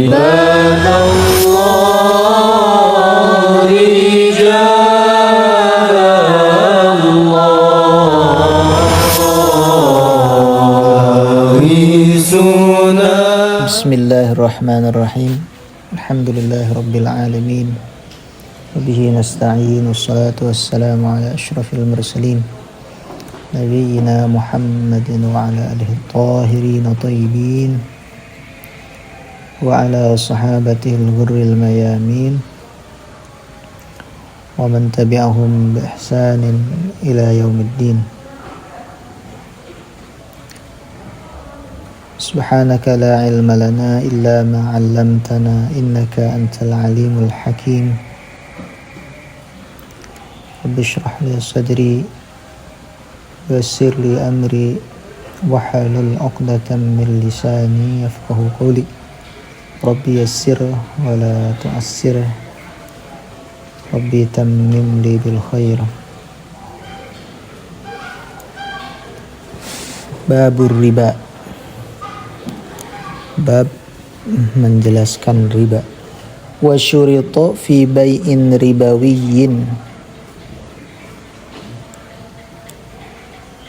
عباد الله رجال الله رسولنا. بسم الله الرحمن الرحيم. الحمد لله رب العالمين وبه نستعين والصلاة والسلام على أشرف المرسلين نبينا محمد وعلى آله الطاهرين الطيبين وعلى صحابته الغر الميامين ومن تبعهم بإحسان إلى يوم الدين. سبحانك لا علم لنا إلا ما علمتنا إنك أنت العليم الحكيم. رب اشرح لي صدري ويسر لي أمري واحلل عقدة من لساني يفقهوا قولي. ربي يسر ولا تعسر ربي تمم لي بالخير. باب الربا. Bab menjelaskan riba. Wa syurita fi bai'in ribawiyyin.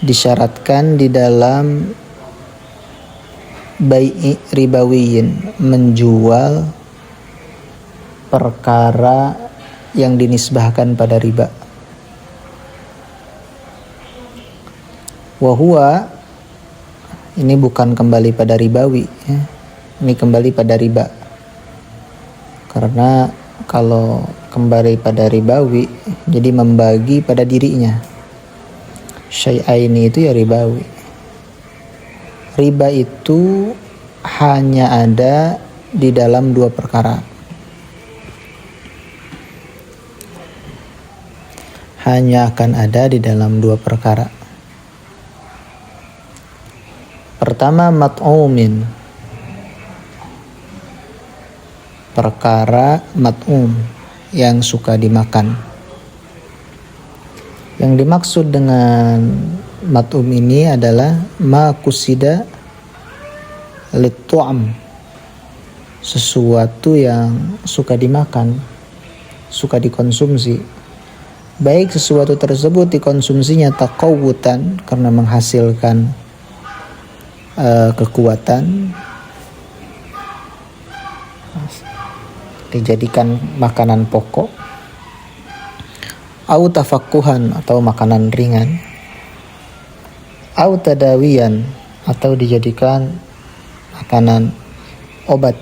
Disyaratkan di dalam bai'i ribawiyyin, menjual perkara yang dinisbahkan pada riba. Wa huwa, ini bukan kembali pada ribawi ya. Ini kembali pada riba. Karena kalau kembali pada ribawi, jadi membagi pada dirinya. Syai'aini itu ya ribawi. Riba itu hanya ada di dalam dua perkara. Hanya akan ada di dalam dua perkara. Pertama, mat'umin. Perkara mat'um, yang suka dimakan. Yang dimaksud dengan mat'um ini adalah ma kusida lit-tu'am, sesuatu yang suka dimakan, suka dikonsumsi. Baik sesuatu tersebut dikonsumsinya taqawwutan, karena menghasilkan kekuatan, dijadikan makanan pokok, au tafakkuhan, atau makanan ringan, au tadawiyan, atau dijadikan makanan obat.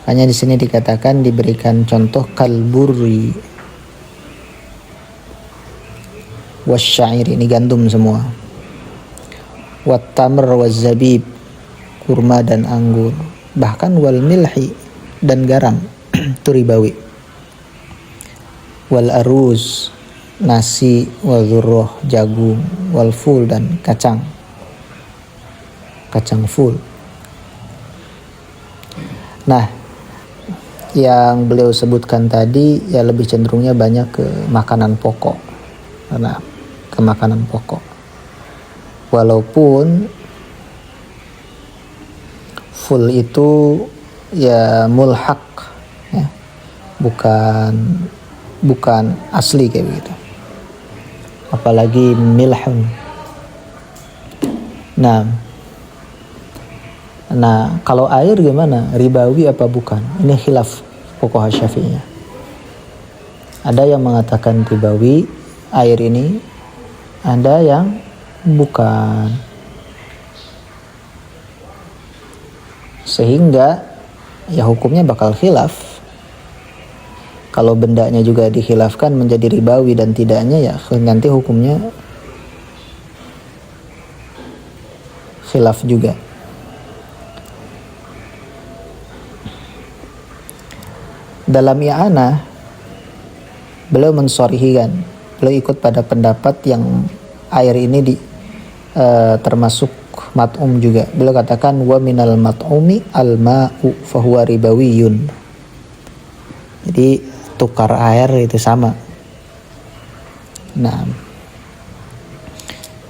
Hanya di sini dikatakan, diberikan contoh kalburri wasyair, ini gandum semua, wattamr wazzabib, kurma dan anggur, bahkan wal milhi, dan garam itu ribawi, wal aruz, nasi, wal dzurrah, jagung, wal ful, dan kacang ful. Nah, yang beliau sebutkan tadi ya lebih cenderungnya banyak ke makanan pokok, karena ke makanan pokok, walaupun full itu ya mulhaq ya, bukan asli kayak begitu, apalagi milhun. Nah kalau air gimana, ribawi apa bukan? Ini khilaf fuqaha Syafi'iyah. Ada yang mengatakan ribawi air ini, ada yang bukan. Sehingga ya hukumnya bakal khilaf. Kalau bendanya juga dikhilafkan menjadi ribawi dan tidaknya, ya nanti hukumnya khilaf juga. Dalam i'anah beliau mensorihikan, beliau ikut pada pendapat yang air ini termasuk mat'um juga. Beliau katakan wa minal mat'umi al-ma'u fahuwa ribawiyun. Jadi tukar air itu sama. Nah,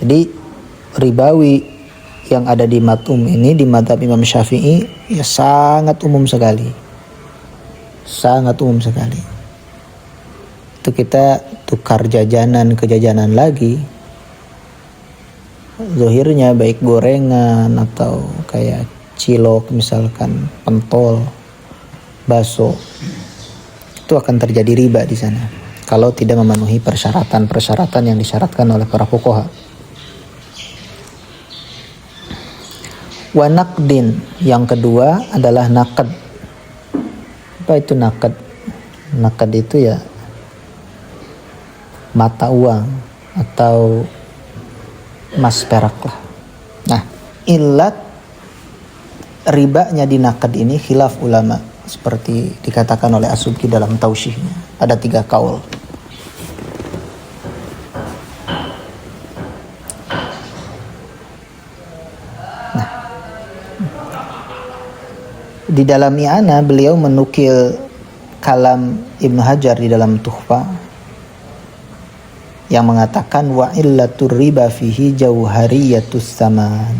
jadi ribawi yang ada di matum ini, di madhab Imam Syafi'i, ya sangat umum sekali. Sangat umum sekali. Itu kita tukar jajanan ke jajanan lagi. Zahirnya baik gorengan atau kayak cilok misalkan, pentol, bakso, itu akan terjadi riba di sana kalau tidak memenuhi persyaratan-persyaratan yang disyaratkan oleh para fuqaha. Wa naqdin, yang kedua adalah naqd. Apa itu naqd? Naqd itu ya mata uang atau emas perak lah. Nah, illat ribanya di naqd ini khilaf ulama, seperti dikatakan oleh As-Subki dalam Tausyihnya. Ada 3 kaul. Nah, di dalam I'ana beliau menukil kalam Ibnu Hajar di dalam Tuhfah yang mengatakan wa illatur riba fihi jauhariyatus saman.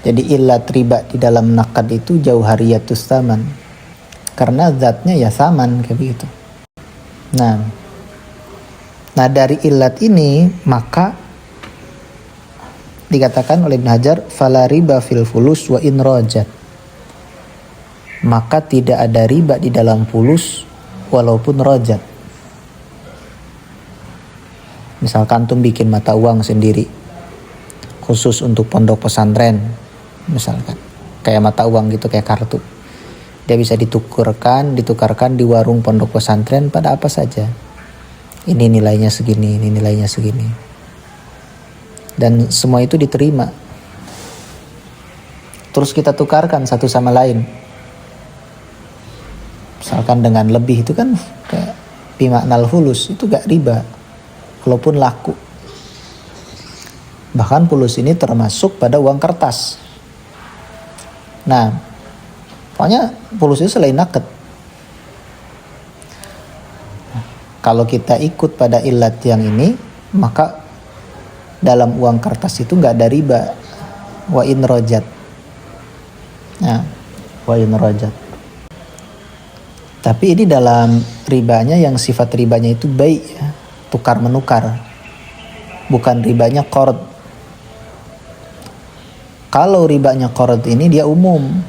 Jadi illat riba di dalam naqd itu jauhariyatus saman, karena zatnya ya saman kayak begitu. Nah dari illat ini maka dikatakan oleh Ibnu Hajar fala riba fil fulus wa in rajat. Maka tidak ada riba di dalam fulus walaupun rojat. Misalkan antum bikin mata uang sendiri khusus untuk pondok pesantren, misalkan kayak mata uang gitu, kayak kartu, dia bisa ditukarkan di warung pondok pesantren pada apa saja. Ini nilainya segini, ini nilainya segini, dan semua itu diterima. Terus kita tukarkan satu sama lain, misalkan dengan lebih, itu kan kayak bimaknal fulus, itu gak riba walaupun laku. Bahkan fulus ini termasuk pada uang kertas. Nah, pokoknya fulus itu selain naqd. Kalau kita ikut pada illat yang ini, maka dalam uang kertas itu gak ada riba. Wa in rojat. Nah, wa in rojat. Tapi ini dalam ribanya yang sifat ribanya itu baik, ya, tukar menukar, bukan ribanya qard. Kalau ribanya qard ini dia umum,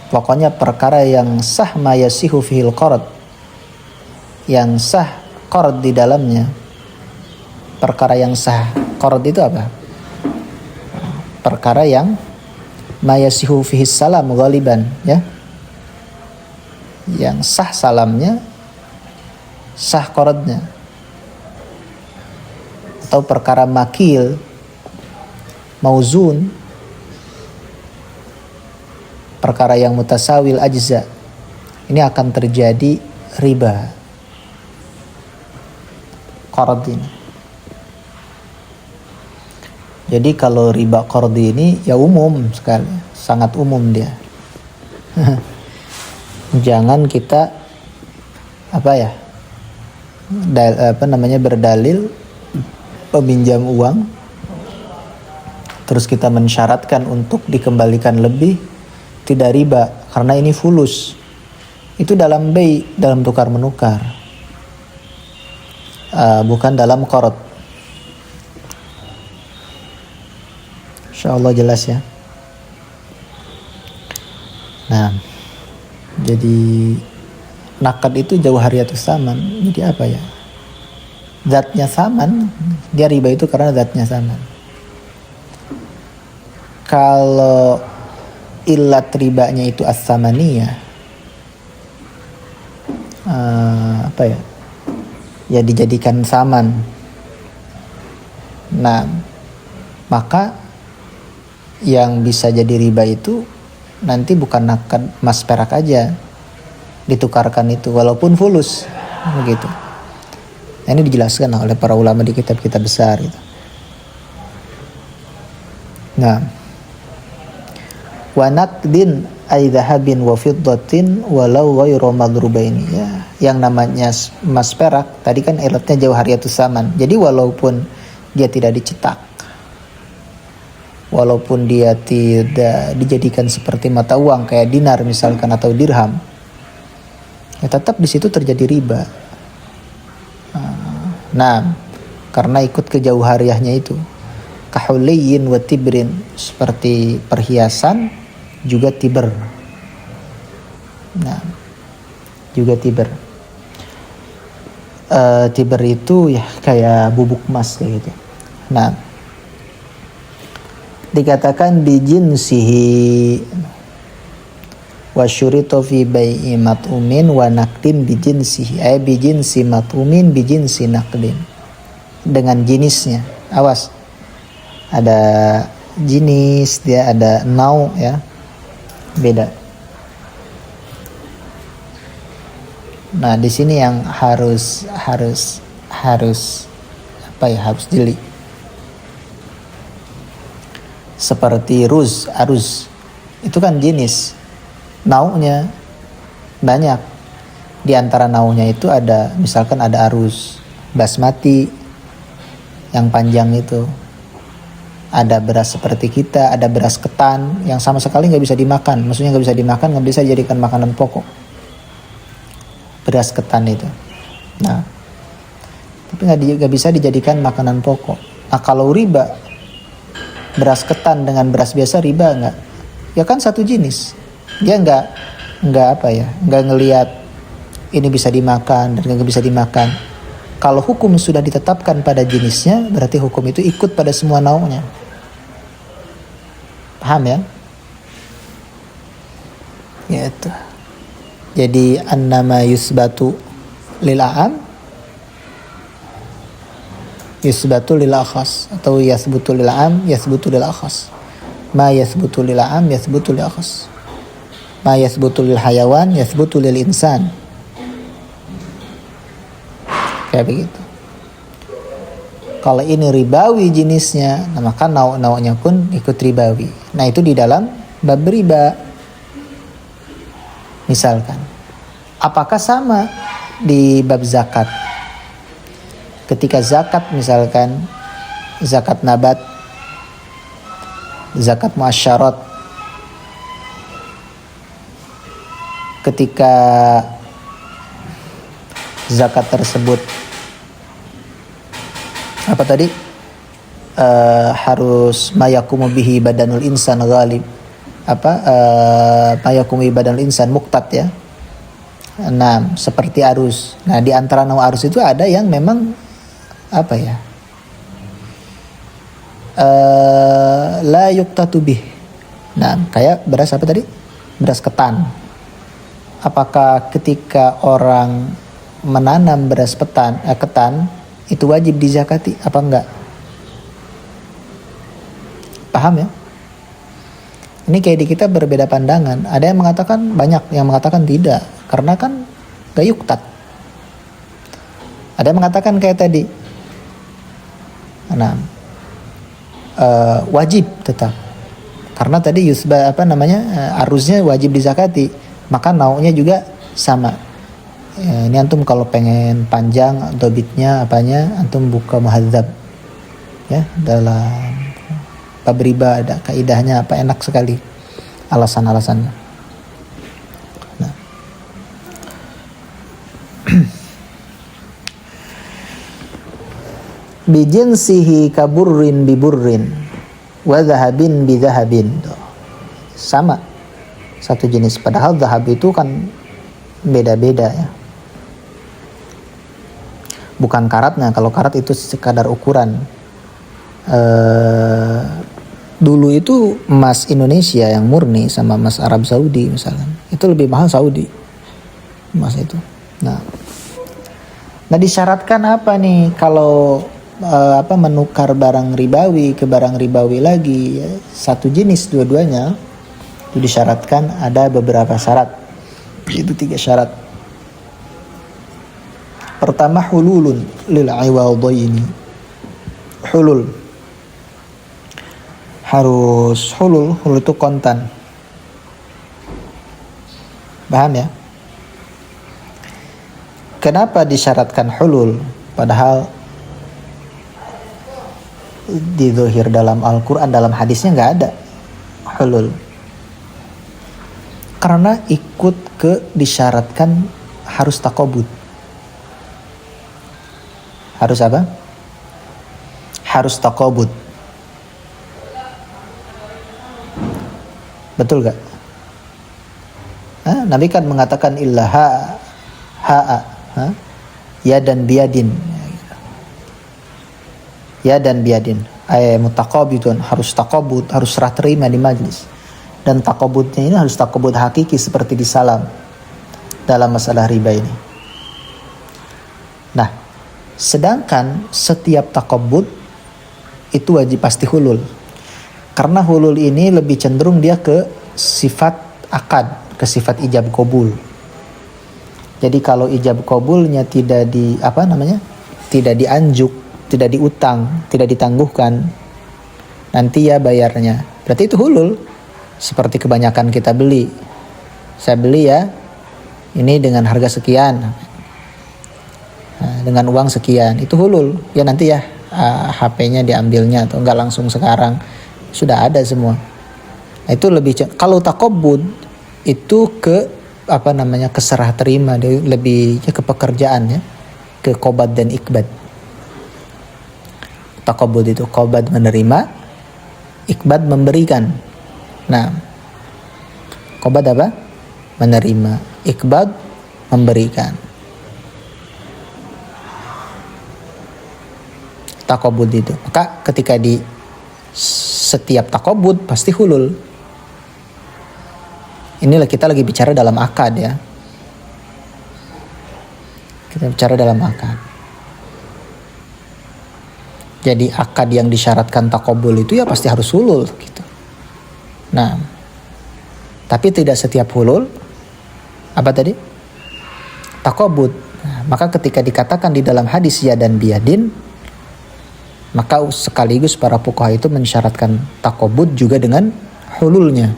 pokoknya perkara yang sah ma yasihu fihil qard, yang sah qard di dalamnya. Perkara yang sah qard itu apa? Perkara yang ma yasihu fihis salam ghaliban, ya, yang sah salamnya, sah qardnya. Atau perkara makil, mauzun, perkara yang mutasawil ajza, ini akan terjadi riba qard ini. Jadi kalau riba qard ini ya umum sekali, sangat umum dia. Jangan kita berdalil peminjam uang terus kita mensyaratkan untuk dikembalikan lebih, tidak riba karena ini fulus. Itu dalam bay, dalam tukar menukar, bukan dalam qard. Insyaallah jelas ya. Nah, jadi naqd itu jauhariyatus saman. Jadi apa ya? Zatnya saman, dia riba itu karena zatnya saman. Kalau illat ribanya itu as-samaniyah, ya dijadikan saman. Nah, maka yang bisa jadi riba itu nanti bukan naqd emas perak aja, ditukarkan itu walaupun fulus begitu. Nah, ini dijelaskan oleh para ulama di kitab-kitab besar gitu. Nah, wa naqdin ay dhahabin wa fiddatin walau ghairu madrubaini, ya, yang namanya emas perak tadi kan ilatnya jauhariyatus saman. Jadi walaupun dia tidak dicetak, walaupun dia tidak dijadikan seperti mata uang kayak dinar misalkan atau dirham, ya tetap di situ terjadi riba. Nah, karena ikut kejauhariahnya itu, kahuliyin wa tibrin, seperti perhiasan juga tiber. Nah, juga tiber. Tiber itu ya kayak bubuk emas kayak gitu. Nah, dikatakan bijinsihi wa syurita fi bai'i mat'umin wa naqdin bijinsihi, bijinsi mat'umin bijinsi naqdin, dengan jenisnya. Awas, ada jenis, dia ada nau ya, beda. Nah, di sini yang harus apa ya, harus jeli. Seperti aruz itu kan jenis, naunya banyak. Di antara naunya itu ada, misalkan ada aruz basmati yang panjang itu, ada beras seperti kita, ada beras ketan yang sama sekali nggak bisa dimakan. Maksudnya nggak bisa dimakan, nggak bisa dijadikan makanan pokok. Beras ketan itu. Nah, tapi nggak bisa dijadikan makanan pokok. Nah, kalau riba, beras ketan dengan beras biasa riba nggak? Ya kan satu jenis. Dia nggak apa ya, nggak ngelihat ini bisa dimakan dan nggak bisa dimakan. Kalau hukum sudah ditetapkan pada jenisnya, berarti hukum itu ikut pada semua naunya. Paham ya? Ya itu. Jadi annama yusbatu lil a'am yusbatu lil akhas, atau yasbutu lil a'am yasbutu lil akhas. Ma yasbutu lil a'am yasbutu lil akhas. Ma yasbutu lil hayawan yasbutu lil insan. Kayak begitu. Kalau ini ribawi jenisnya, maka nau-naunya pun ikut ribawi. Nah, itu di dalam bab riba. Misalkan, apakah sama di bab zakat? Ketika zakat, misalkan zakat nabat, zakat muasyarat, ketika zakat tersebut apa tadi, harus mayakumu bihi badanul insan ghalib, mayakumu bihi badanul insan muqtat ya. Nah, seperti arus. Nah, di antara nau arus itu ada yang memang apa ya, la yuqtatu bih. Nah, kayak beras apa tadi, beras ketan. Apakah ketika orang menanam beras ketan itu wajib dizakati apa enggak? Paham ya? Ini kayak di kita berbeda pandangan. Ada yang mengatakan, banyak yang mengatakan tidak, karena kan gak yuktat. Ada yang mengatakan kayak tadi, nah, wajib tetap, karena tadi arusnya wajib dizakati, maka naunya juga sama. Ya, ini antum kalau pengen panjang dobitnya apanya, antum buka muhadzab ya, dalam bab riba ada kaidahnya apa, enak sekali alasan-alasannya. Nah. Bijinsihi kaburrin biburrin wa dhahabin bidhahabin, sama satu jenis, padahal dhahab itu kan beda-beda ya, bukan karatnya. Kalau karat itu sekadar ukuran. Dulu itu emas Indonesia yang murni sama emas Arab Saudi misalkan, itu lebih mahal Saudi emas itu. Nah disyaratkan apa nih kalau menukar barang ribawi ke barang ribawi lagi ya, satu jenis dua-duanya, itu disyaratkan ada beberapa syarat. Itu 3 syarat. Pertama, hululun lil iwadaini. Hulul, harus hulul itu kontan. Paham ya? Kenapa disyaratkan hulul? Padahal di zahir dalam Al-Quran, dalam hadisnya nggak ada hulul. Karena ikut ke disyaratkan harus taqabud. Harus apa? Harus taqabud. Betul gak? Nabi kan mengatakan illa ha'a, ya dan biadin. Ya dan biadin. Mutaqabidun, harus taqabud, harus serah terima di majlis. Dan taqabudnya ini harus taqabud hakiki seperti di salam dalam masalah riba ini. Nah, sedangkan setiap taqabud itu wajib pasti hulul. Karena hulul ini lebih cenderung dia ke sifat akad, ke sifat ijab qabul. Jadi kalau ijab qabulnya tidak tidak dianjuk, tidak diutang, tidak ditangguhkan, nanti ya bayarnya. Berarti itu hulul. Seperti kebanyakan kita beli. Saya beli ya, ini dengan harga sekian, dengan uang sekian, itu hulul. Ya nanti ya HP-nya diambilnya atau enggak langsung sekarang, sudah ada semua. Itu lebih. Kalau taqabud itu ke keserah terima, lebih ke pekerjaan ya, ke qobad dan ikbad. Taqabud itu qobad menerima, ikbad memberikan. Nah, qobad apa? Menerima, ikbad memberikan. Taqabud itu. Maka ketika di setiap taqabud pasti hulul. Inilah kita lagi bicara dalam akad ya. Kita bicara dalam akad. Jadi akad yang disyaratkan taqabul itu ya pasti harus hulul gitu. Nah, tapi tidak setiap hulul apa tadi? Taqabud. Nah, maka ketika dikatakan di dalam hadis ya dan biadin, maka sekaligus para fuqaha itu mensyaratkan taqabud juga dengan hululnya.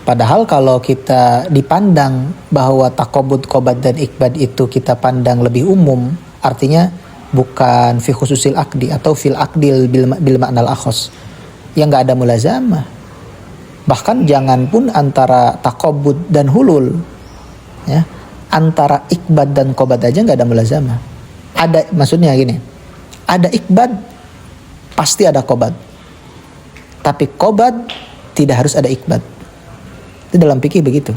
Padahal kalau kita dipandang bahwa taqabud, qobad dan ikbad itu kita pandang lebih umum, artinya bukan fi khususil akdi atau fil akdil bil ma'nal akhos, yang nggak ada mulazamah. Bahkan jangan pun antara taqabud dan hulul, ya, antara ikbad dan qobad aja nggak ada mulazamah. Ada, maksudnya gini, ada ikbad pasti ada qobad, tapi qobad tidak harus ada ikbad. Itu dalam fikih begitu.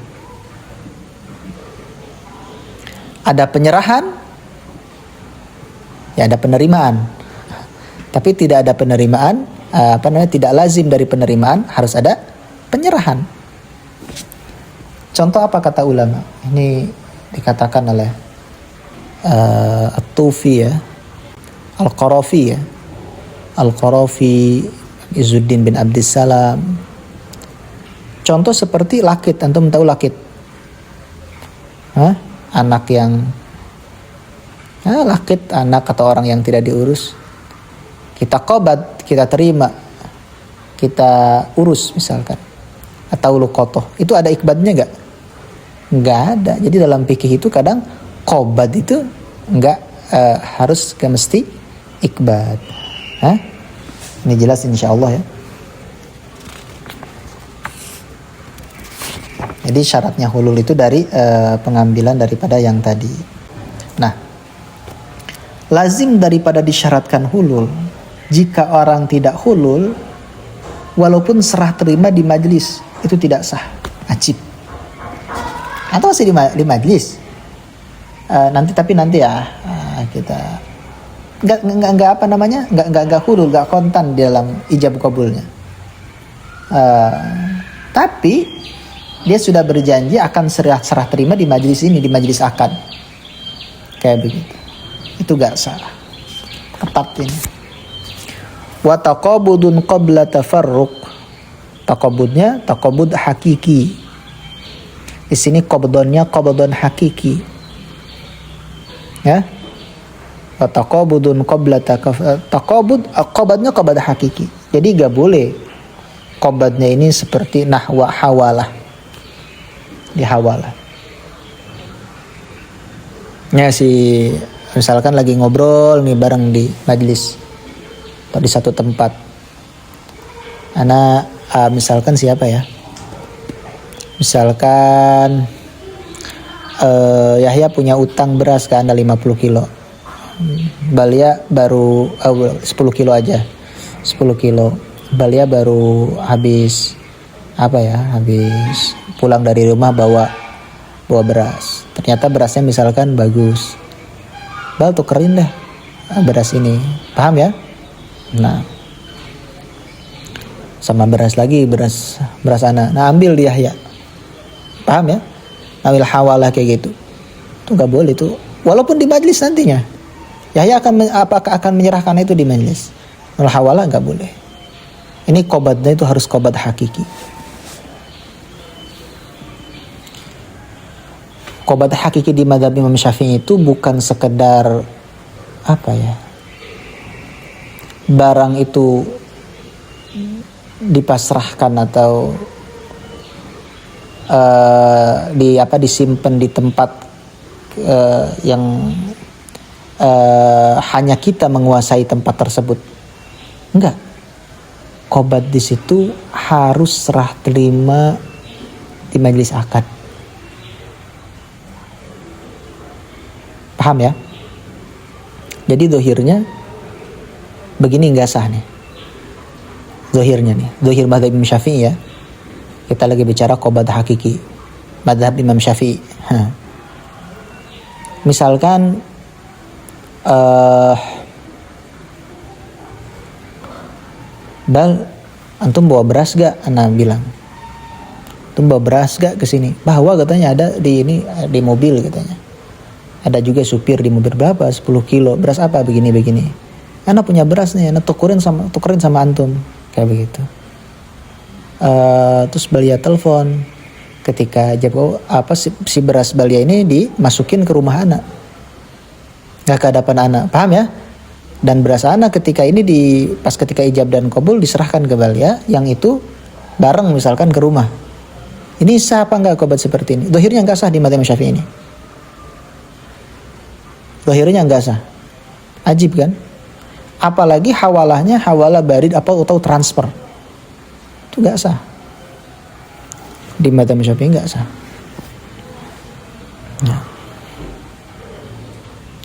Ada penyerahan, ya ada penerimaan, tapi tidak ada penerimaan, tidak lazim dari penerimaan harus ada penyerahan. Contoh apa kata ulama? Ini dikatakan oleh At-Tufi ya, Al-Qarafi ya, Al-Qarafi Izzuddin bin Abdissalam. Contoh seperti lakit, antum tahu lakit? Anak yang lakit, anak atau orang yang tidak diurus. Kita qobad, kita terima, kita urus misalkan. Atau luqotoh, itu ada ikbadnya gak? Nggak ada. Jadi dalam fikih itu kadang qobad itu nggak harus mesti ikbad. Ini jelas insyaallah ya. Jadi syaratnya hulul itu dari pengambilan daripada yang tadi. Nah, lazim daripada disyaratkan hulul, jika orang tidak hulul, walaupun serah terima di majlis, itu tidak sah, wajib. Atau masih di majlis, nanti ya kita nggak hulul, nggak kontan di dalam ijab kabulnya. Tapi dia sudah berjanji akan serah terima di majlis ini, di majlis akad, kayak begitu. Itu nggak sah, ketat ini. Wa taqabudun qabla tafarruq. Taqabudnya taqabud hakiki. Di sini qabdonnya qabdon hakiki. Ya. Wa taqabudun qabla taqabud, qabadnya qabad hakiki. Jadi enggak boleh qabadnya ini seperti nahwa hawalah. Dihawalah. Ya misalkan lagi ngobrol nih bareng di majlis. atau di satu tempat. Ana misalkan siapa ya? Misalkan Yahya punya utang beras ke Anda 50 kilo. Balia baru 10 kilo aja. 10 kilo. Balia baru habis habis pulang dari rumah bawa beras. Ternyata berasnya misalkan bagus. Bal tukerin deh beras ini. Paham ya? Nah, sama beras lagi, beras Ana. Nah, ambil dia ya. Paham ya? Ambil hawalah kayak gitu. Itu enggak boleh tuh. Walaupun di majlis nantinya. Yahya akan menyerahkan itu di majlis. Ambil hawalah enggak boleh. Ini qobatnya itu harus qobat hakiki. Qobat hakiki di mazhab Imam Syafi'i itu bukan sekedar barang itu dipasrahkan atau disimpan di tempat yang hanya kita menguasai tempat tersebut. Enggak. Qobat di situ harus serah terima di majelis akad. Paham ya? Jadi dohirnya begini nggak sah nih. Dohirnya nih, dohir mazhab Imam Syafi'i ya. Kita lagi bicara qobat hakiki, mazhab Imam Syafi'i. Misalkan Bal, antum bawa beras gak? Ana bilang, antum bawa beras gak ke sini? Bahwa katanya ada di mobil katanya. Ada juga supir di mobil, berapa? 10 kilo. Beras apa? Begini. Ana punya beras nih, ana tukerin sama antum. Kayak begitu. Terus Balia telepon. Ketika si beras Balia ini dimasukin ke rumah ana. Gak ke hadapan ana. Paham ya? Dan beras ana ketika ijab dan qabul diserahkan ke Balia, yang itu bareng misalkan ke rumah. Ini sah apa enggak qobat seperti ini? Dohirnya enggak sah di mazhab Syafi'i ini. Dohirnya enggak sah. Ajib kan? Apalagi hawalahnya hawalah barid atau transfer. Itu enggak sah. Di mazhab Syafi'i enggak sah.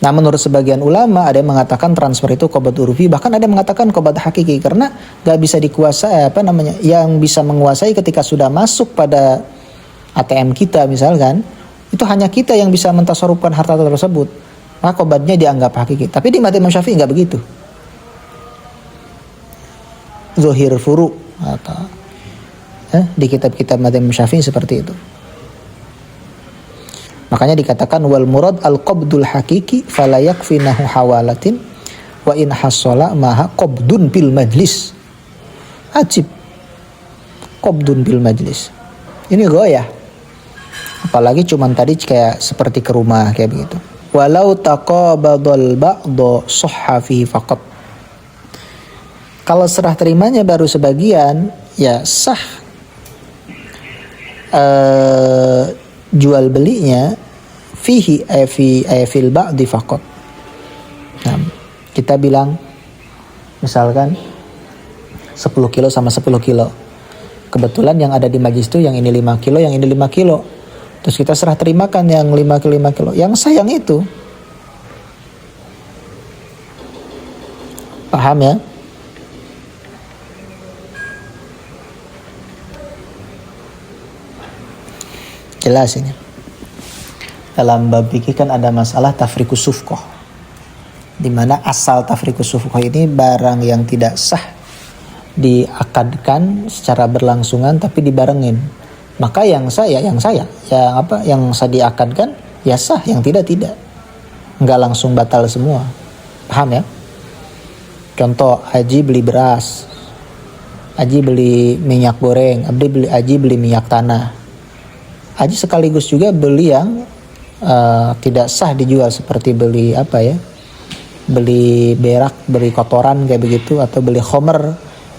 Nah, menurut sebagian ulama ada yang mengatakan transfer itu qobat urfi, bahkan ada yang mengatakan qobat hakiki, karena enggak bisa dikuasai yang bisa menguasai ketika sudah masuk pada ATM kita misalkan, itu hanya kita yang bisa mentasarrufkan harta tersebut. Maka qobatnya dianggap hakiki. Tapi di mazhab Syafi'i enggak begitu. Zuhir furu atau di kitab-kitab mazhab Syafi'i seperti itu. Makanya dikatakan wal murad al qabdul hakiki fala yakfinahu hawalatin wa in hasala maha qabdun bil majlis. Ajib. Qabdun bil majlis. Ini goyah. Apalagi cuman tadi kayak seperti ke rumah kayak begitu. Walau taqabadal ba'du sahha fihi faqat. Kalau serah terimanya baru sebagian, ya sah. Jual belinya fihi fil ba'di faqat. Nah, kita bilang misalkan 10 kilo sama 10 kilo. Kebetulan yang ada di majlis itu yang ini 5 kilo, yang ini 5 kilo. Terus kita serah terimakan yang 5 kilo. Yang sayang itu. Paham ya? Jelas ini. Dalam bab fikih kan ada masalah tafriqus sufqah. Di mana asal tafriqus sufqah ini barang yang tidak sah diakadkan secara berlangsungan tapi dibarengin. Maka yang saya diakadkan ya sah, yang tidak. Enggak langsung batal semua. Paham ya? Contoh, Haji beli beras. Haji beli minyak goreng, Haji beli minyak tanah. Haji sekaligus juga beli yang tidak sah dijual, seperti beli beli berak, beli kotoran kayak begitu, atau beli khomer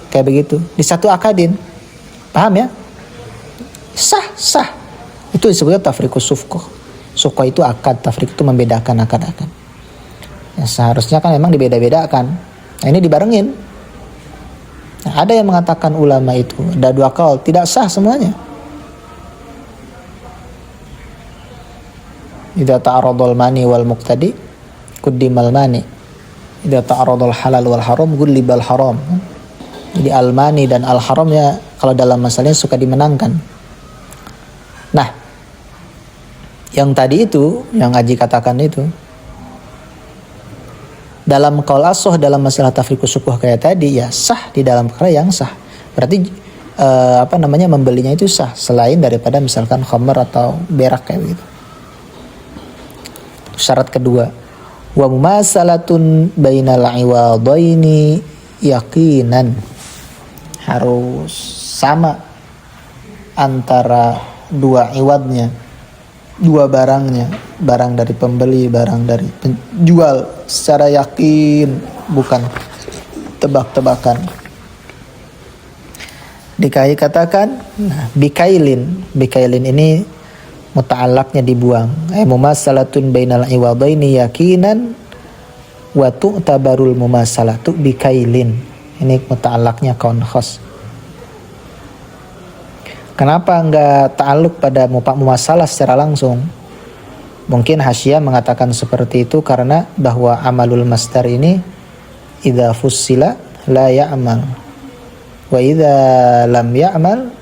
kayak begitu di satu akadin. Paham ya? Sah. Itu disebutnya tafriqus sufqah. Sufqah itu akad, tafriq itu membedakan akad-akad. Ya, seharusnya kan memang dibeda-bedakan. Nah, ini dibarengin. Ada yang mengatakan ulama itu ada 2 kaul, tidak sah semuanya. Idza ta'aradul mani wal muqtadi quddimal mani. Idza ta'aradul halal wal haram gullibal haram. Jadi al-mani dan al-haram ya kalau dalam masalahnya suka dimenangkan. Nah, yang tadi itu, yang Aji katakan itu, dalam qaul as-suh dalam masalah tafriqus syukuh kayak tadi ya sah di dalam perkara yang sah. Berarti membelinya itu sah selain daripada misalkan khamr atau berak kayak gitu. Syarat kedua, wa mumasalatun bainal iwadaini yaqinan. Harus sama antara 2 iwadnya, 2 barangnya, barang dari pembeli, barang dari penjual, secara yakin, bukan tebak-tebakan. Dikai katakan, bikailin ini muta'allaqnya dibuang. Mumasalatun bainal iwadaini yakinan wa tu'tabarul mumasalatu bikailin. Ini muta'allaqnya kaun khas. Kenapa enggak ta'alluq pada mumasalah secara langsung? Mungkin Hasyiyah mengatakan seperti itu karena bahwa amalul masdar ini idza fussila la ya'mal wa idza lam ya'mal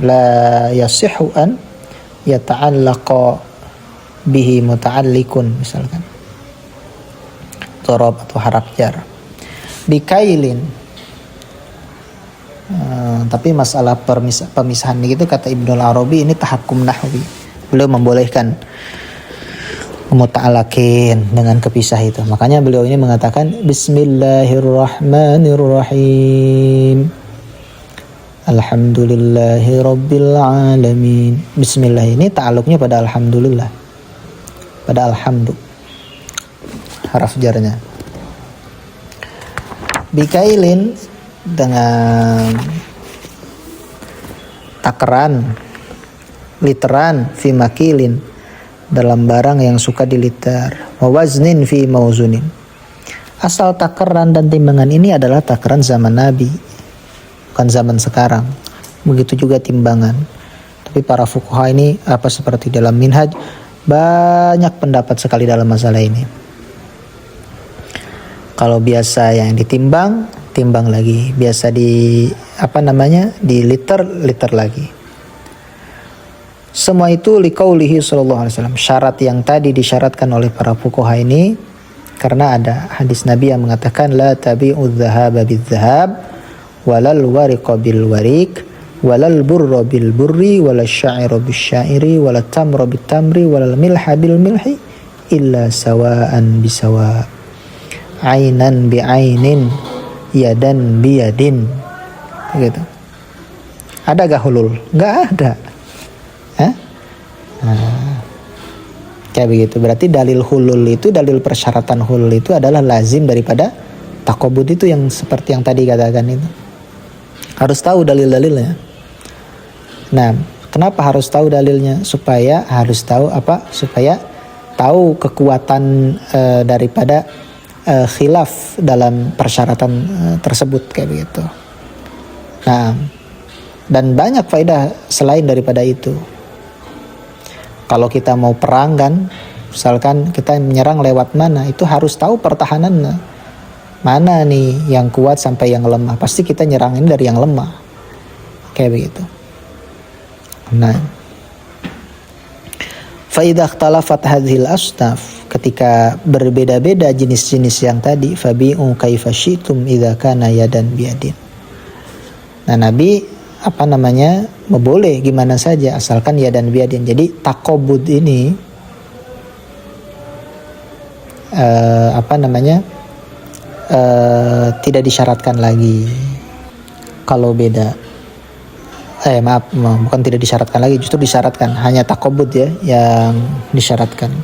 la yasihhu an yata'allaqa bihi muta'alliqun misalkan. Dhorob atau haraf jar. Bikailin. Tapi masalah pemisahan gitu kata Ibnul Arabi ini tahakkum nahwi. Beliau membolehkan muta'alakin dengan kepisah itu. Makanya beliau ini mengatakan Bismillahirrahmanirrahim. Alhamdulillahi rabbil alamin. Bismillah ini ta'aluknya pada alhamdulillah. Pada alhamdu. Haraf jarnya. Bikailin dengan takeran, literan fi makilin dalam barang yang suka diliter, waznin fi mauzunin. Asal takeran dan timbangan ini adalah takeran zaman Nabi, bukan zaman sekarang. Begitu juga timbangan. Tapi para fuqaha ini seperti dalam Minhaj banyak pendapat sekali dalam masalah ini. Kalau biasa yang ditimbang, timbang lagi. Biasa di liter lagi. Semua itu liqaulihi sallallahu alaihi wasallam. Syarat yang tadi disyaratkan oleh para fuqaha ini karena ada hadis Nabi yang mengatakan la tabi'udz dzahaba bidzahab walal wariqa bil warik walal burra bil burri walal sya'ira bis sya'iri walal tamra bit tamri walal milha bil milhi illa sawa'an bisawa'. Ainan bi ainin, yadan bi yadin. Gitu. Ada gak hulul? Gak ada. Kayak begitu. Berarti dalil hulul itu, dalil persyaratan hulul itu adalah lazim daripada takobud itu yang seperti yang tadi katakan itu. Harus tahu dalil-dalilnya. Nah, kenapa harus tahu dalilnya? Supaya tahu kekuatan daripada khilaf dalam persyaratan tersebut kayak begitu. Nah, dan banyak faedah selain daripada itu. Kalau kita mau perang kan, misalkan kita menyerang lewat mana, itu harus tahu pertahanannya. Mana nih yang kuat sampai yang lemah. Pasti kita nyerang ini dari yang lemah. Kayak begitu. Nah, fa idza ikhtalafat hadhil asnaf, ketika berbeda-beda jenis-jenis yang tadi, fabi'u kaifa syi'tum idza kana yadan biyadin. Nah, Nabi boleh gimana saja asalkan yadan biyadin. Jadi takobud ini tidak disyaratkan lagi kalau beda. Bukan tidak disyaratkan lagi, justru disyaratkan. Hanya takobud ya yang disyaratkan.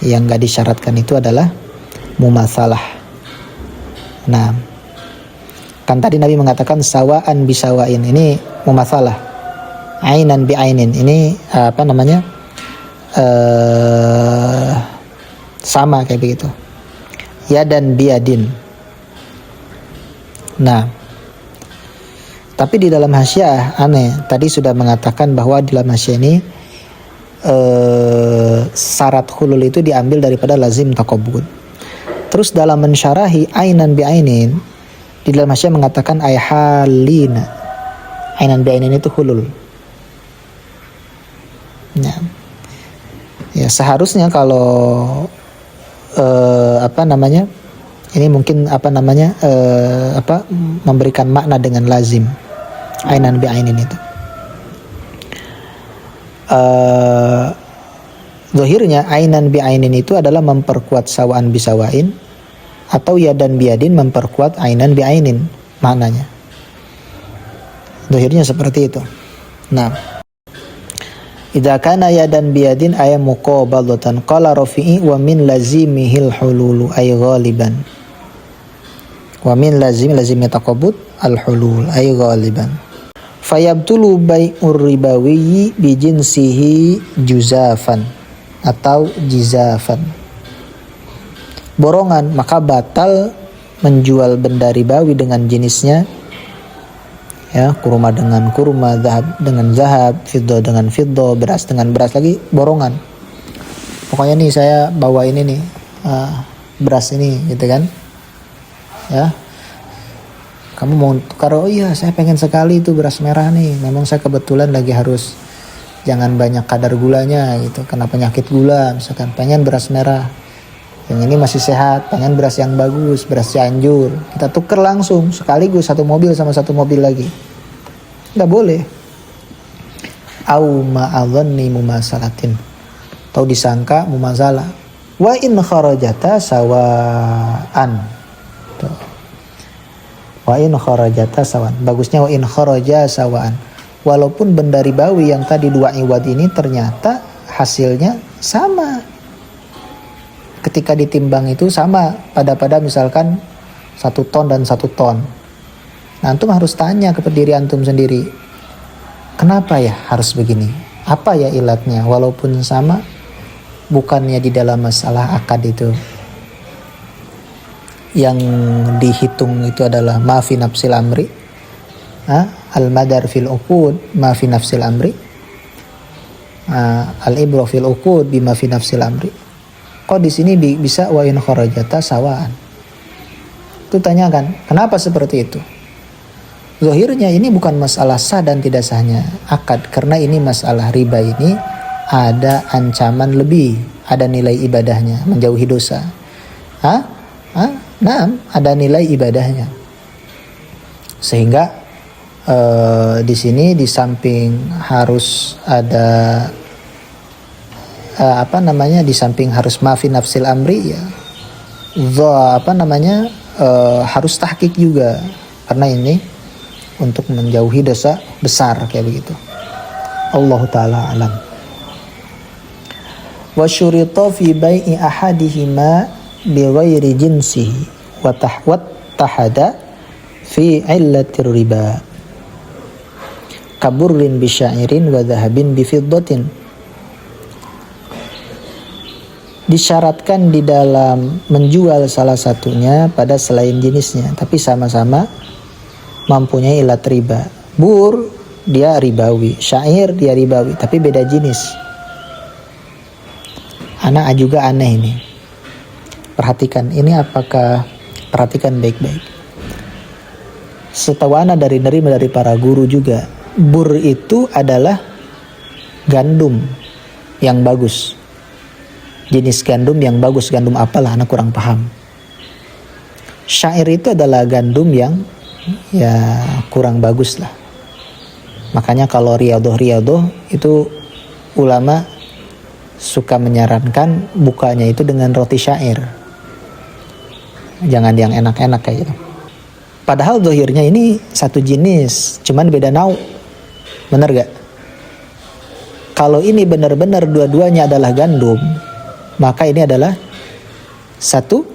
Yang gak disyaratkan itu adalah mumasalah. Nah, kan tadi Nabi mengatakan sawaan bisawain, ini mumasalah. Ainan bi ainin, ini sama kayak begitu. Yadan bi yadin. Nah, tapi di dalam hasyiah aneh. Tadi sudah mengatakan bahwa di dalam hasyiah ini syarat hulul itu diambil daripada lazim taqabbud. Terus dalam mensyarahi ainan bi ainin, di dalam hasyiah mengatakan ay halina. Ainan bi ainin itu hulul. Nah, ya seharusnya kalau ini mungkin memberikan makna dengan lazim ainan bi ainin itu. Zahirnya ainan bi ainin itu adalah memperkuat sawaan bi sawain atau yadan biadin memperkuat ainan bi ainin maknanya. Zahirnya seperti itu. Nah, idza kana yadan biyadin ay muqabalatan qala rafi'i wa min lazimihil hululu ay ghaliban. Wa min lazimi taqabbud al hulul ay ghaliban. Fayabtulu bai'ur ribawi bi jinsihi juzafan atau jizafan. Borongan, maka batal menjual benda ribawi dengan jenisnya, ya, kurma dengan kurma, zahab dengan zahab, fiddah dengan fiddah, beras dengan beras, lagi borongan. Pokoknya nih saya bawa ini nih, beras ini gitu kan, ya, kamu mau tukar? Oh iya, saya pengen sekali itu beras merah nih, memang saya kebetulan lagi harus jangan banyak kadar gulanya gitu, karena penyakit gula misalkan, pengen beras merah, yang ini masih sehat, pengen beras yang bagus, beras Cianjur, kita tuker langsung sekaligus satu mobil sama satu mobil lagi, nggak boleh. Au ma'adhanni mumasalatin, atau disangka mumasalah. Wa in kharajata sawaan. Tuh. Wa in kharajata sawaan. Bagusnya wa in kharaja sawaan. Walaupun benda ribawi yang tadi dua iwad ini ternyata hasilnya sama. Ketika ditimbang itu sama pada misalkan 1 ton dan 1 ton. Nah, antum harus tanya kepada diri antum sendiri, kenapa ya harus begini? Apa ya ilatnya? Walaupun sama, bukannya di dalam masalah akad itu yang dihitung itu adalah ma fi nafsil amri, al-madar fil uqud ma fi nafsil amri, al-ibra fil uqud bima fi nafsil amri. Kok di sini bisa wa in kharajata sawaan? Itu tanyakan, kenapa seperti itu? Zahirnya ini bukan masalah sah dan tidak sahnya akad, karena ini masalah riba ini ada ancaman lebih, ada nilai ibadahnya, menjauhi dosa. Nah, ada nilai ibadahnya. Sehingga di sini di samping harus ada di samping harus maafi nafsil amri, ya harus tahqiq juga, karena ini untuk menjauhi dosa besar kayak begitu. Allah taala alam. Wa syurita fi bai'i ahadihima bi ghairi jinsihi wa tahada fi illatir riba kaburrin bi syairin wa dhahabin bi fiddatin. Disyaratkan di dalam menjual salah satunya pada selain jenisnya, tapi sama-sama mempunyai ilat riba. Bur dia ribawi, syair dia ribawi, tapi beda jenis. Anak juga aneh ini. Perhatikan ini, perhatikan baik-baik. Setahu anak dari para guru juga, bur itu adalah gandum yang bagus. Jenis gandum yang bagus, gandum apalah anak kurang paham. Syair itu adalah gandum yang ya kurang bagus lah. Makanya kalau riyadoh itu ulama suka menyarankan bukanya itu dengan roti syair, jangan yang enak-enak kayak gitu. Padahal zahirnya ini satu jenis, cuman beda nau. Bener gak? Kalau ini benar-benar dua-duanya adalah gandum, maka ini adalah satu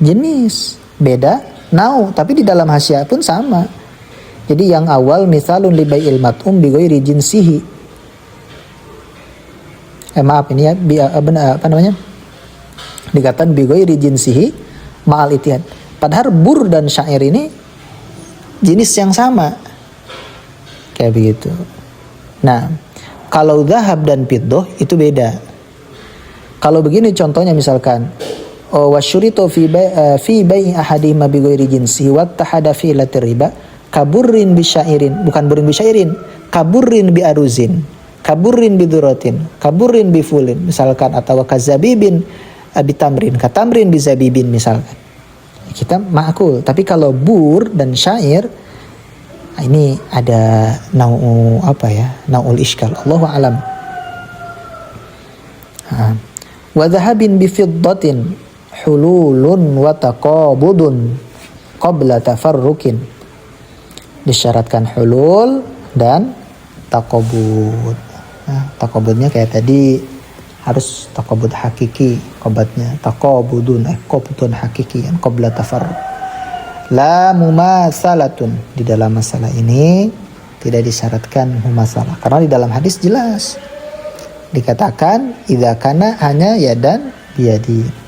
jenis, beda nau, tapi di dalam hasyiah pun sama. Jadi yang awal misalun li bai'il mat'um bi ghairi jinsihi. Ini ya dikatakan bi ghairi jinsihi ma'al itihad. Padahal bur dan syair ini jenis yang sama. Kayak begitu. Nah, kalau zahab dan fiddah itu beda. Kalau begini contohnya misalkan wasyuritu fi bai'i ahadihima bi ghairi jinsi wa tahada fi latir riba kaburrin bi syairin, bukan burrin bi syairin, kaburrin bi aruzin, kaburrin bi dzuratin, kaburrin bi fulin misalkan, atau kazabibin bi tamrin, katamrin bi zabibin misalkan. Kita ma'kul. Tapi kalau bur dan syair ini ada naul iskal. Allahu a'lam. Wa dhahabin bi fiddatin hululun wa taqabudun qabla tafarrukin. Disyaratkan hulul dan taqabud. Nah, taqabudnya kayak tadi harus taqabud hakiki, qabatnya taqabudun qabdun hakiki qabla tafarruq. La mumatsalatun, di dalam masalah ini tidak disyaratkan mumatsalah karena di dalam hadis jelas dikatakan idza kana hanya yadan biyadi.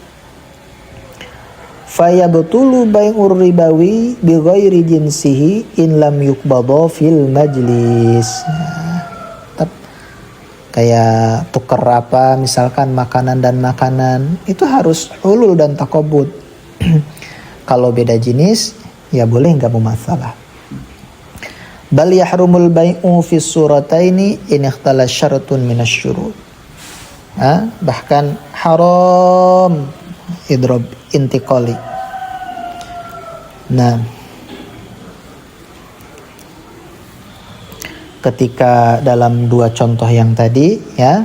Fayabtulu bai'ur ribawi bi ghairi jinsihi in lam yuqbadha fil majlis. Kayak tuker apa misalkan makanan dan makanan itu harus hulul dan taqabud. Kalau beda jenis ya boleh, enggak masalah. Bal yahrumul bai'u fi surataini in ikhtala syaratun minasyurut. Bahkan haram idrob intiqali. Nah, ketika dalam dua contoh yang tadi ya,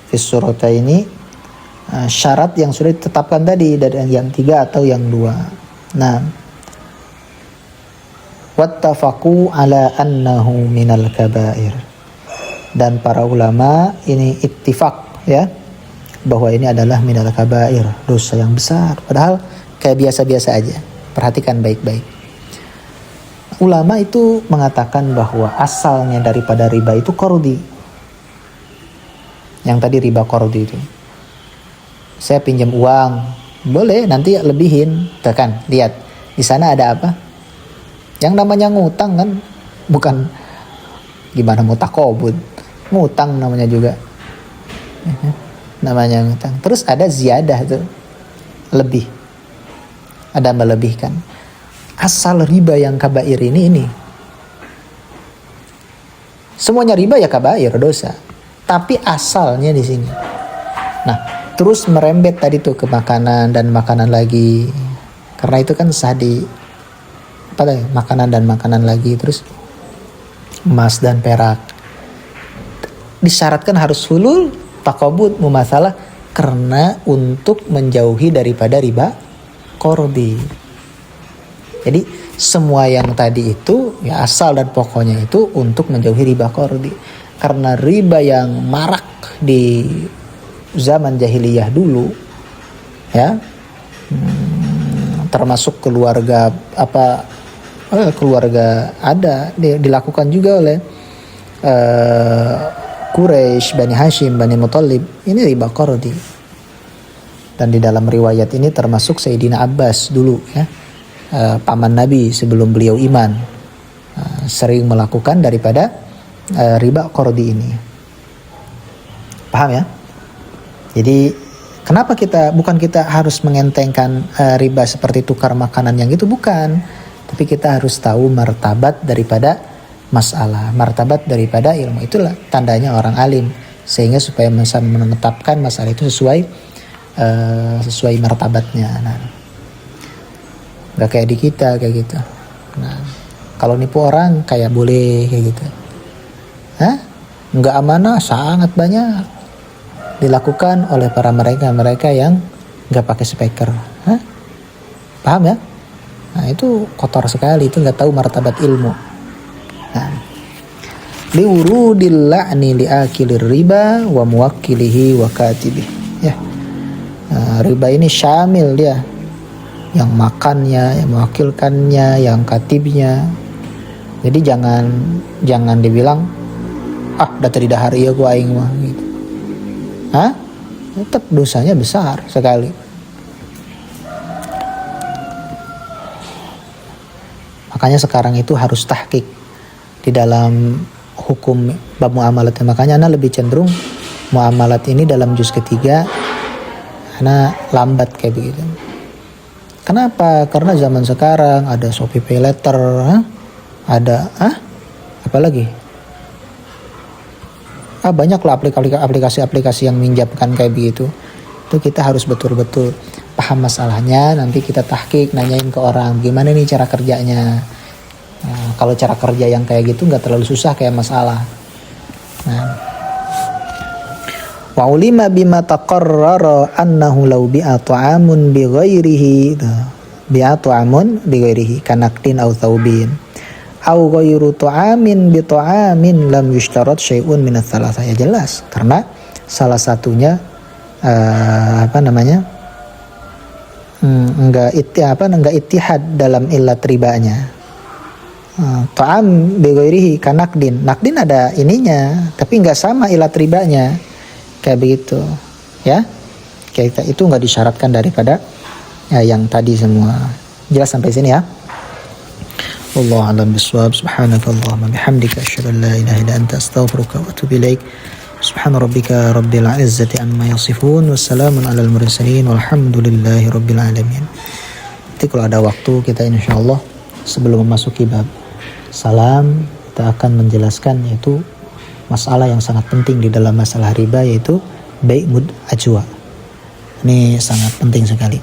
fisurata ini syarat yang sudah ditetapkan tadi dari yang 3 atau yang 2. Nah, wattafaqu ala annahu minal kabair. Dan para ulama ini ittifaq ya bahwa ini adalah minal kabair, dosa yang besar. Padahal kayak biasa-biasa aja. Perhatikan baik-baik. Ulama itu mengatakan bahwa asalnya daripada riba itu qardi. Yang tadi riba qardi itu. Saya pinjam uang, boleh nanti lebihin. Tuh kan, lihat. Di sana ada apa? Yang namanya ngutang kan, bukan gimana mau taqabud. Ngutang namanya juga. Namanya ngutang. Terus ada ziyadah tuh. Lebih. Ada melebihkan. Asal riba yang kabair ini. Semuanya riba ya kabair, dosa. Tapi asalnya di sini. Nah, terus merembet tadi tuh ke makanan dan makanan lagi. Karena itu kan makanan dan makanan lagi, terus emas dan perak. Disyaratkan harus hulul, taqabud, mumatsalah karena untuk menjauhi daripada riba qardi. Jadi semua yang tadi itu ya asal dan pokoknya itu untuk menjauhi riba qardi. Karena riba yang marak di zaman jahiliyah dulu ya, termasuk keluarga ada dilakukan juga oleh Quraisy, Bani Hashim, Bani Muthalib. Ini riba qardi. Dan di dalam riwayat ini termasuk Sayyidina Abbas dulu ya, paman Nabi sebelum beliau iman, sering melakukan daripada riba qardi ini. Paham ya? Jadi kenapa bukan kita harus mengentengkan riba seperti tukar makanan yang itu, bukan. Tapi kita harus tahu martabat daripada masalah, martabat daripada ilmu. Itulah tandanya orang alim, sehingga supaya bisa menetapkan masalah itu sesuai martabatnya. Nah, gak kayak di kita kayak gitu. Nah, kalau nipu orang kayak boleh kayak gitu. Nggak amanah sangat banyak dilakukan oleh mereka yang nggak pakai speaker. Paham ya? Nah, itu kotor sekali, itu nggak tahu martabat ilmu. Nah, liwurudil la'ni li'akilir riba wa muwakkilihi wa katibih. Ya. Nah, riba ini syamil dia. Yang makannya, yang mewakilkannya, yang katibnya. Jadi jangan dibilang udah tadi dahar ieu ku aing mah gitu. Tetap dosanya besar sekali. Makanya sekarang itu harus tahqiq di dalam hukum bab muamalat. Makanya Ana lebih cenderung muamalat ini dalam juz ketiga Ana lambat kayak begitu. Kenapa? Karena zaman sekarang ada Shopee Pay Later, ada apa lagi? Banyaklah aplikasi-aplikasi yang minjamkan kayak begitu. Itu kita harus betul-betul paham masalahnya, nanti kita tahqiq, nanyain ke orang gimana nih cara kerjanya. Nah, kalau cara kerja yang kayak gitu nggak terlalu susah kayak masalah. Wa ulima bima taqarrara annahu law bi'a ta'amun bi ghairihi kanaqdin aw thawbin aw ghairu ta'amin bi ta'amin lam yushtarat syai'un min ats-tsalatsah. Ya jelas, karena salah satunya enggak ittihad dalam illat ribanya. Ta'am bi ghairihi kanaqdin. Naqdin ada ininya, tapi enggak sama illat ribanya. Kayak begitu, ya. Kayak itu enggak disyaratkan daripada yang tadi semua. Jelas sampai sini ya. Wallahu a'lam bishawab. Subhanakallahumma bihamdika asyhadu an la ilaha illa anta astaghfiruka wa atubu ilaik. Subhana rabbika rabbil izzati amma yasifun wassalamun alal mursalin walhamdulillahi rabbil alamin. Nanti kalau ada waktu kita insyaallah sebelum memasuki bab salam kita akan menjelaskan yaitu masalah yang sangat penting di dalam masalah riba, yaitu bai' mud ajwa. Ini sangat penting sekali.